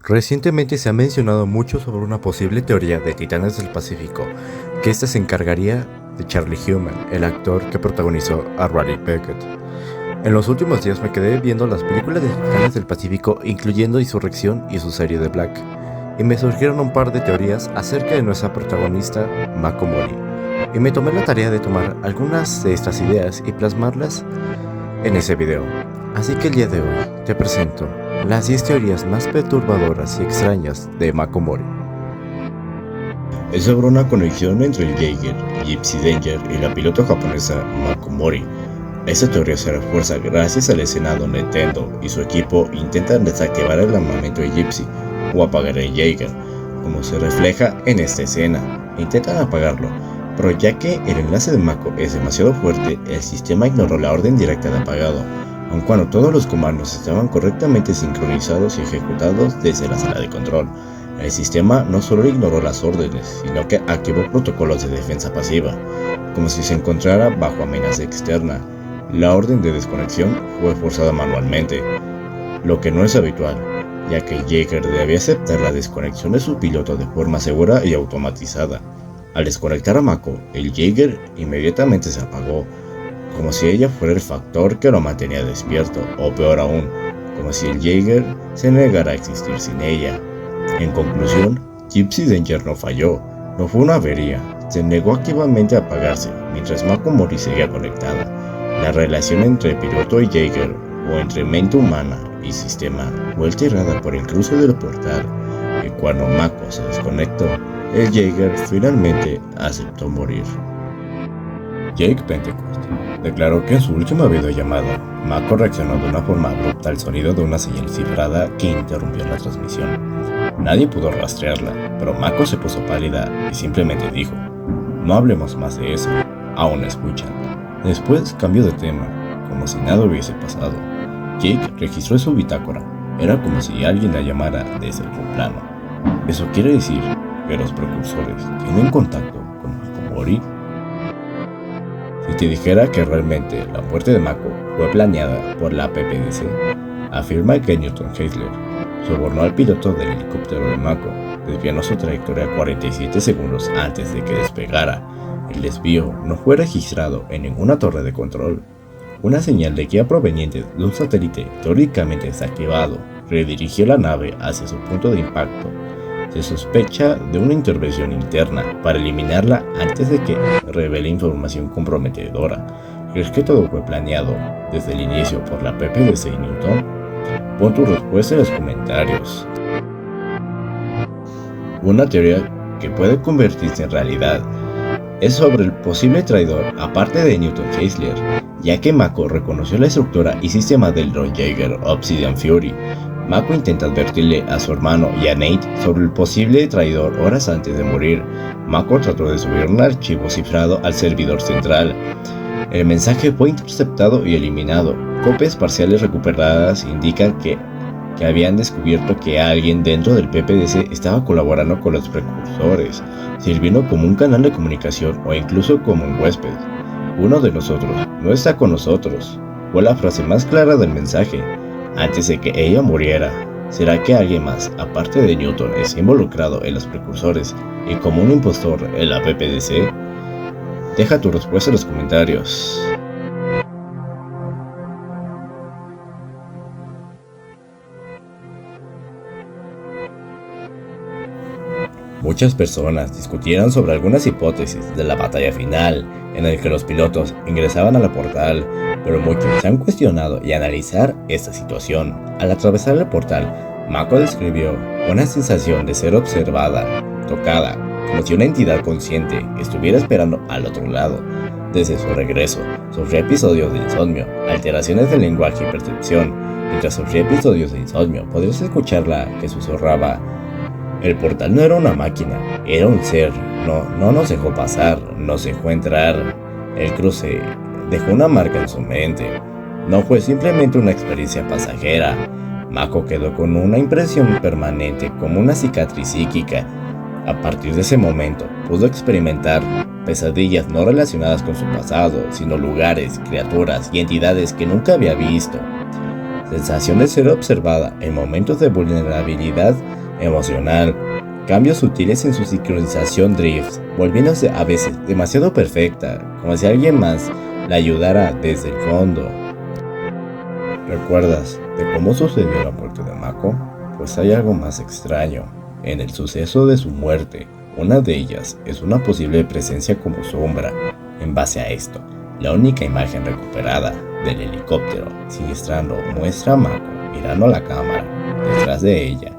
Recientemente se ha mencionado mucho sobre una posible teoría de Titanes del Pacífico, que ésta se encargaría de Charlie Hunnam, el actor que protagonizó a Riley Beckett. En los últimos días me quedé viendo las películas de Titanes del Pacífico, incluyendo Insurrección y su serie de Black, y me surgieron un par de teorías acerca de nuestra protagonista, Mako Mori, y me tomé la tarea de tomar algunas de estas ideas y plasmarlas en ese video. Así que el día de hoy te presento las 10 teorías más perturbadoras y extrañas de Mako Mori. Es sobre una conexión entre el Jaeger, Gypsy Danger y la piloto japonesa Mako Mori. Esta teoría se refuerza gracias a la escena donde Tendo y su equipo intentan desactivar el armamento de Gypsy o apagar el Jaeger, como se refleja en esta escena. Intentan apagarlo, pero ya que el enlace de Mako es demasiado fuerte, el sistema ignoró la orden directa de apagado, aun cuando todos los comandos estaban correctamente sincronizados y ejecutados desde la sala de control. El sistema no solo ignoró las órdenes, sino que activó protocolos de defensa pasiva, como si se encontrara bajo amenaza externa. La orden de desconexión fue forzada manualmente, lo que no es habitual, ya que Jaeger debía aceptar la desconexión de su piloto de forma segura y automatizada. Al desconectar a Mako, el Jaeger inmediatamente se apagó, como si ella fuera el factor que lo mantenía despierto, o peor aún, como si el Jaeger se negara a existir sin ella. En conclusión, Gypsy Danger no falló, no fue una avería, se negó activamente a apagarse, mientras Mako Mori seguía conectada. La relación entre piloto y Jaeger, o entre mente humana y sistema, fue alterada por el cruce del portal, y cuando Mako se desconectó, el Jaeger finalmente aceptó morir. Jake Pentecost declaró que en su última videollamada, Mako reaccionó de una forma abrupta al sonido de una señal cifrada que interrumpió la transmisión. Nadie pudo rastrearla, pero Mako se puso pálida y simplemente dijo: "No hablemos más de eso, aún la escuchan". Después cambió de tema, como si nada hubiese pasado. Jake registró su bitácora, era como si alguien la llamara desde otro plano. ¿Eso quiere decir que los precursores tienen contacto con Mako Mori? Si te dijera que realmente la muerte de Mako fue planeada por la PPDC, afirma que Newton Heisler sobornó al piloto del helicóptero de Mako, desviando su trayectoria 47 segundos antes de que despegara. El desvío no fue registrado en ninguna torre de control. Una señal de guía proveniente de un satélite teóricamente desactivado redirigió la nave hacia su punto de impacto. Se sospecha de una intervención interna para eliminarla antes de que revele información comprometedora. ¿Crees que todo fue planeado desde el inicio por la PPDC y Newton? Pon tu respuesta en los comentarios. Una teoría que puede convertirse en realidad es sobre el posible traidor aparte de Newton Heisler, ya que Mako reconoció la estructura y sistema del dron Jaeger Obsidian Fury. Mako intenta advertirle a su hermano y a Nate sobre el posible traidor horas antes de morir. Mako trató de subir un archivo cifrado al servidor central. El mensaje fue interceptado y eliminado. Copias parciales recuperadas indican que habían descubierto que alguien dentro del PPDC estaba colaborando con los precursores, sirviendo como un canal de comunicación o incluso como un huésped. "Uno de nosotros no está con nosotros", fue la frase más clara del mensaje. Antes de que ella muriera, ¿será que alguien más, aparte de Newton, es involucrado en los precursores y como un impostor en la PPDC? Deja tu respuesta en los comentarios. Muchas personas discutieron sobre algunas hipótesis de la batalla final, en el que los pilotos ingresaban a la portal, pero muchos se han cuestionado y analizar esta situación. Al atravesar el portal, Mako describió una sensación de ser observada, tocada, como si una entidad consciente estuviera esperando al otro lado. Desde su regreso, sufrió episodios de insomnio, alteraciones del lenguaje y percepción. Mientras sufría episodios de insomnio, podrías escucharla que susurraba: "El portal no era una máquina, era un ser, no nos dejó pasar, nos dejó entrar. El cruce dejó una marca en su mente. No fue simplemente una experiencia pasajera". Mako quedó con una impresión permanente, como una cicatriz psíquica. A partir de ese momento, pudo experimentar pesadillas no relacionadas con su pasado, sino lugares, criaturas y entidades que nunca había visto. sensación de ser observada en momentos de vulnerabilidad emocional, cambios sutiles en su sincronización drift, volviéndose a veces demasiado perfecta, como si alguien más la ayudara desde el fondo. ¿Recuerdas de cómo sucedió la muerte de Mako? Pues hay algo más extraño. En el suceso de su muerte, una de ellas es una posible presencia como sombra. En base a esto, la única imagen recuperada del helicóptero siniestrando muestra a Mako mirando a la cámara. Detrás de ella,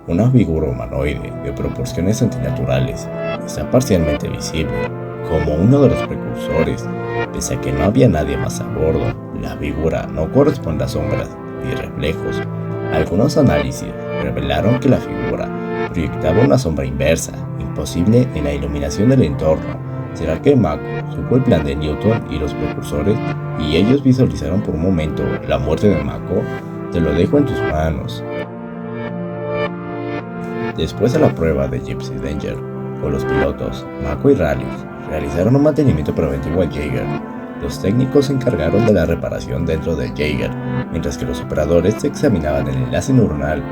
una figura humanoide de proporciones antinaturales está parcialmente visible, como uno de los precursores. Pese a que no había nadie más a bordo, la figura no corresponde a sombras ni reflejos. Algunos análisis revelaron que la figura proyectaba una sombra inversa, imposible en la iluminación del entorno. ¿Será que Mako supo el plan de Newton y los precursores y ellos visualizaron por un momento la muerte de Mako? Te lo dejo en tus manos. Después de la prueba de Gypsy Danger, con los pilotos Mako y Raleigh realizaron un mantenimiento preventivo al Jaeger. Los técnicos se encargaron de la reparación dentro del Jaeger, mientras que los operadores examinaban el enlace neuronal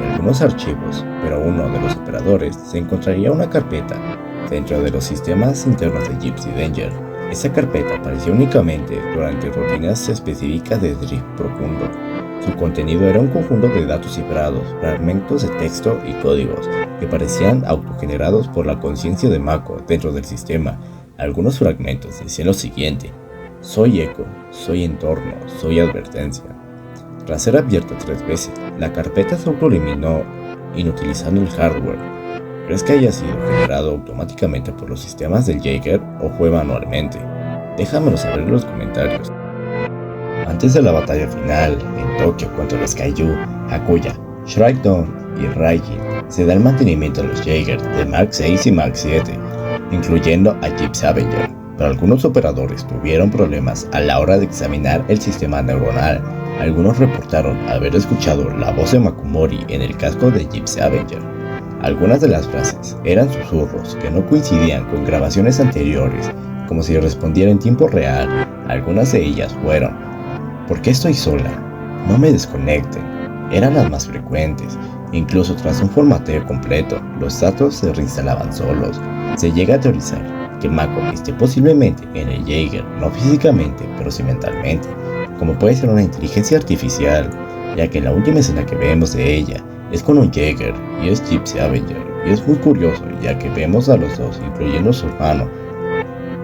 y algunos archivos, pero uno de los operadores se encontraría una carpeta dentro de los sistemas internos de Gypsy Danger. Esa carpeta apareció únicamente durante rutinas específicas de drift profundo. Su contenido era un conjunto de datos cifrados, fragmentos de texto y códigos que parecían autogenerados por la conciencia de Mako dentro del sistema. Algunos fragmentos decían lo siguiente: soy eco, soy entorno, soy advertencia. Tras ser abierta 3 veces, la carpeta se autoeliminó inutilizando el hardware. ¿Crees que haya sido generado automáticamente por los sistemas del Jaeger o fue manualmente? Déjamelo saber en los comentarios. Antes de la batalla final en Tokio contra los Kaiju, Hakuya, Strike Dawn y Raijin, se da el mantenimiento de los Jaeger de Mark 6 y Mark 7, incluyendo a Gypsy Avenger, pero algunos operadores tuvieron problemas a la hora de examinar el sistema neuronal. Algunos reportaron haber escuchado la voz de Makomori en el casco de Gypsy Avenger. Algunas de las frases eran susurros que no coincidían con grabaciones anteriores, como si respondiera en tiempo real. Algunas de ellas fueron: ¿por qué estoy sola? No me desconecten. Eran las más frecuentes. Incluso tras un formateo completo, los datos se reinstalaban solos. Se llega a teorizar que Mako esté posiblemente en el Jaeger, no físicamente, pero sí mentalmente, como puede ser una inteligencia artificial, ya que la última escena que vemos de ella es con un Jaeger y es Gypsy Avenger, y es muy curioso ya que vemos a los dos, incluyendo a su hermano,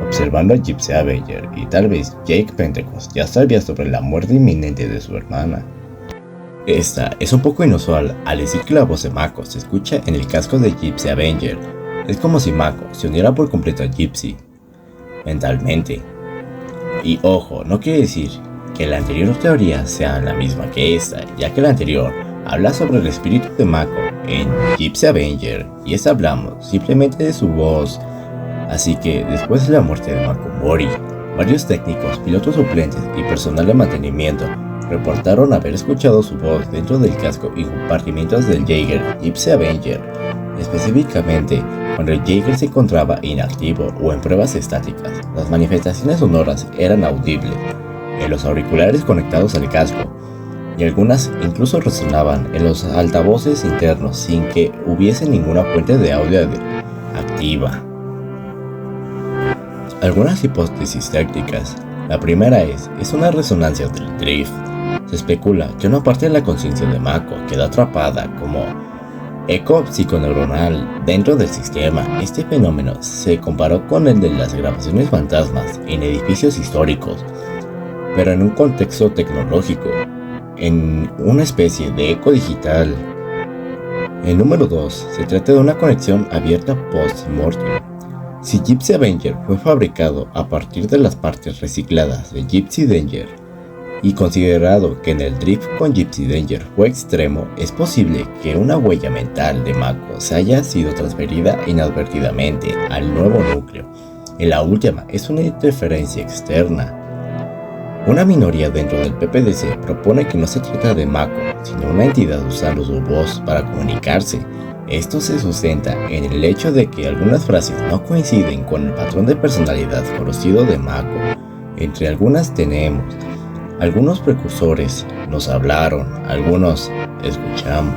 observando a Gypsy Avenger, y tal vez Jake Pentecost ya sabía sobre la muerte inminente de su hermana. Esta es un poco inusual al decir que la voz de Mako se escucha en el casco de Gypsy Avenger. Es como si Mako se uniera por completo a Gypsy mentalmente. Y ojo, no quiere decir que la anterior teoría sea la misma que esta, ya que la anterior habla sobre el espíritu de Mako en Gypsy Avenger, y esta hablamos simplemente de su voz. Así que después de la muerte de Makomori, varios técnicos, pilotos suplentes y personal de mantenimiento reportaron haber escuchado su voz dentro del casco y compartimentos del Jaeger Gypsy Avenger, específicamente cuando el Jaeger se encontraba inactivo o en pruebas estáticas. Las manifestaciones sonoras eran audibles en los auriculares conectados al casco, y algunas incluso resonaban en los altavoces internos sin que hubiese ninguna fuente de audio activa. Algunas hipótesis técnicas. La primera es una resonancia del drift. Se especula que una parte de la conciencia de Mako quedó atrapada como eco psiconeuronal dentro del sistema. Este fenómeno se comparó con el de las grabaciones fantasmas en edificios históricos, pero en un contexto tecnológico, en una especie de eco digital. El número 2, se trata de una conexión abierta post-mortem. Si Gypsy Avenger fue fabricado a partir de las partes recicladas de Gypsy Danger, y considerado que en el drift con Gypsy Danger fue extremo, es posible que una huella mental de Mako se haya sido transferida inadvertidamente al nuevo núcleo. En la última es una interferencia externa. Una minoría dentro del PPDC propone que no se trata de Mako, sino una entidad usando su voz para comunicarse. Esto se sustenta en el hecho de que algunas frases no coinciden con el patrón de personalidad conocido de Mako. Entre algunas tenemos: Algunos precursores nos hablaron, algunos escuchamos.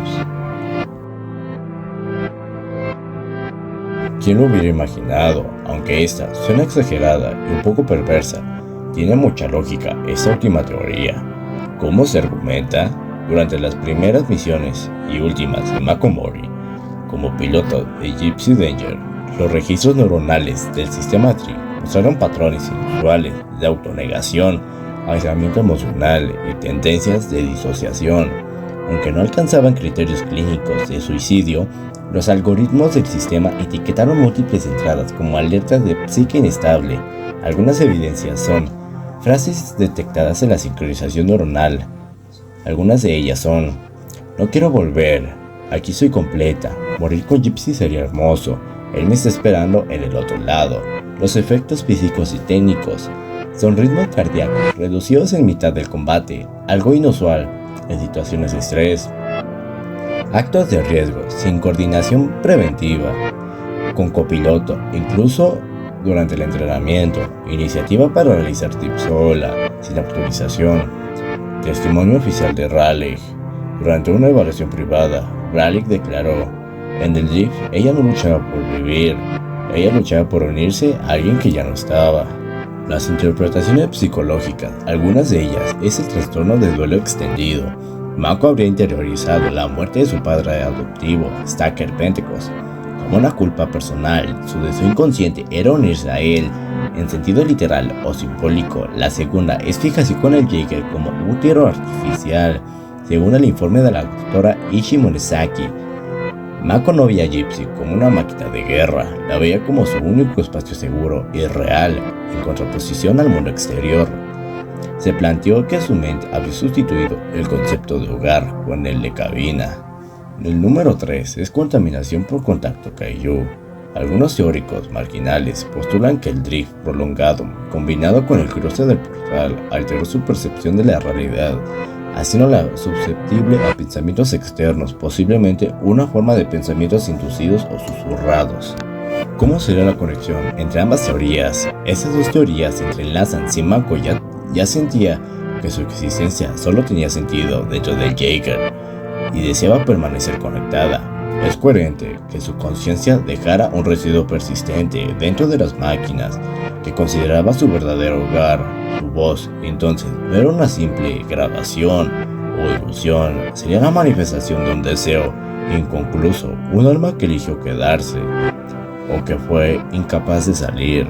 ¿Quién lo hubiera imaginado? Aunque esta suena exagerada y un poco perversa, tiene mucha lógica esta última teoría. ¿Cómo se argumenta? Durante las primeras misiones y últimas de Mako Mori, como piloto de Gypsy Danger, los registros neuronales del sistema TRI mostraron patrones inusuales de autonegación, aislamiento emocional y tendencias de disociación. Aunque no alcanzaban criterios clínicos de suicidio, los algoritmos del sistema etiquetaron múltiples entradas como alertas de psique inestable. Algunas evidencias son frases detectadas en la sincronización neuronal. Algunas de ellas son: no quiero volver, aquí soy completa, morir con Gypsy sería hermoso, él me está esperando en el otro lado. Los efectos físicos y técnicos son ritmos cardíacos reducidos en mitad del combate, algo inusual en situaciones de estrés. Actos de riesgo sin coordinación preventiva con copiloto, incluso durante el entrenamiento. Iniciativa para realizar tips sola, sin autorización. Testimonio oficial de Raleigh. Durante una evaluación privada, Raleigh declaró: en el drift ella no luchaba por vivir, ella luchaba por unirse a alguien que ya no estaba. Las interpretaciones psicológicas, algunas de ellas es el trastorno de duelo extendido. Mako habría interiorizado la muerte de su padre adoptivo, Stacker Pentecost, como una culpa personal. Su deseo inconsciente era unirse a él, en sentido literal o simbólico. La segunda es fijación con el Jaeger como útero artificial, según el informe de la doctora Ishi Monesaki. Mako no veía a Gypsy como una máquina de guerra, la veía como su único espacio seguro y real, en contraposición al mundo exterior. Se planteó que su mente había sustituido el concepto de hogar con el de cabina. El número 3 es contaminación por contacto kaiju. Algunos teóricos marginales postulan que el drift prolongado, combinado con el cruce del portal, alteró su percepción de la realidad, haciéndola susceptible a pensamientos externos, posiblemente una forma de pensamientos inducidos o susurrados. ¿Cómo sería la conexión entre ambas teorías? Estas dos teorías se entrelazan si Mako ya sentía que su existencia solo tenía sentido dentro del Jaeger y deseaba permanecer conectada. Es coherente que su conciencia dejara un residuo persistente dentro de las máquinas que consideraba su verdadero hogar. Su voz, entonces, no era una simple grabación o ilusión, sería la manifestación de un deseo inconcluso, un alma que eligió quedarse o que fue incapaz de salir.